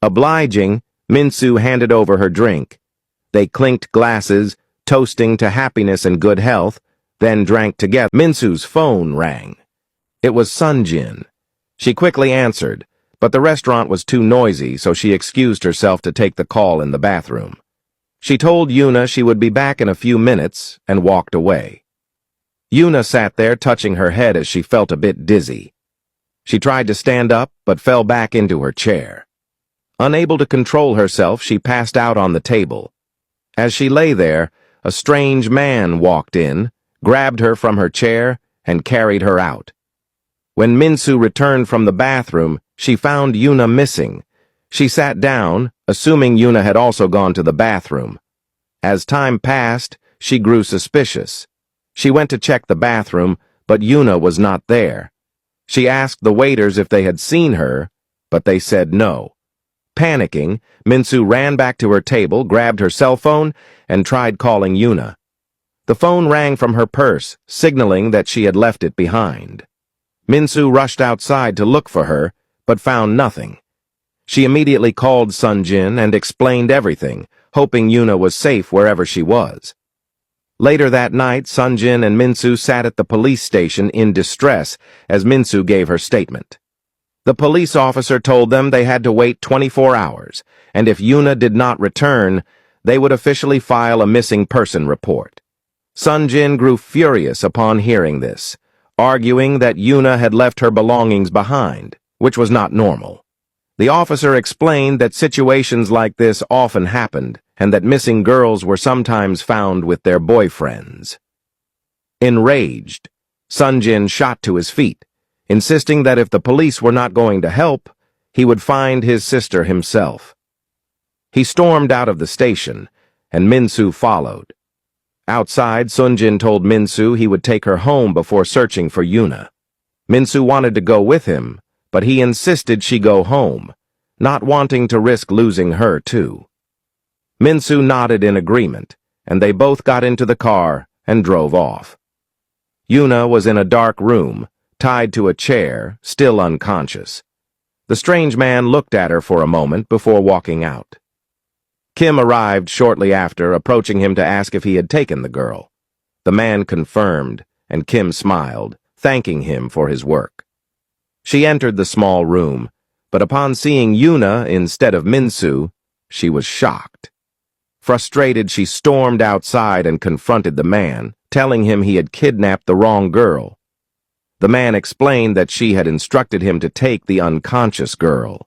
Obliging, Minsu handed over her drink. They clinked glasses, toasting to happiness and good health, then drank together. Minsu's phone rang. It was Sunjin. She quickly answered, but the restaurant was too noisy, so she excused herself to take the call in the bathroom. She told Yuna she would be back in a few minutes and walked away. Yuna sat there touching her head as she felt a bit dizzy. She tried to stand up, but fell back into her chair. Unable to control herself, she passed out on the table. As she lay there, a strange man walked in, grabbed her from her chair, and carried her out. When Minsu returned from the bathroom, she found Yuna missing. She sat down, assuming Yuna had also gone to the bathroom. As time passed, she grew suspicious. She went to check the bathroom, but Yuna was not there. She asked the waiters if they had seen her, but they said no. Panicking, Minsu ran back to her table, grabbed her cell phone, and tried calling Yuna. The phone rang from her purse, signaling that she had left it behind. Minsu rushed outside to look for her, but found nothing. She immediately called Sunjin and explained everything, hoping Yuna was safe wherever she was. Later that night, Sunjin and Minsu sat at the police station in distress as Minsu gave her statement. The police officer told them they had to wait 24 hours, and if Yuna did not return, they would officially file a missing person report. Sunjin grew furious upon hearing this, arguing that Yuna had left her belongings behind, which was not normal. The officer explained that situations like this often happened, and that missing girls were sometimes found with their boyfriends. Enraged, Sunjin shot to his feet, insisting that if the police were not going to help, he would find his sister himself. He stormed out of the station, and Minsu followed. Outside, Sunjin told Minsu he would take her home before searching for Yuna. Minsu wanted to go with him, but he insisted she go home, not wanting to risk losing her too. Minsu nodded in agreement, and they both got into the car and drove off. Yuna was in a dark room, tied to a chair, still unconscious. The strange man looked at her for a moment before walking out. Kim arrived shortly after, approaching him to ask if he had taken the girl. The man confirmed, and Kim smiled, thanking him for his work. She entered the small room, but upon seeing Yuna instead of Minsu, she was shocked. Frustrated, she stormed outside and confronted the man, telling him he had kidnapped the wrong girl. The man explained that she had instructed him to take the unconscious girl.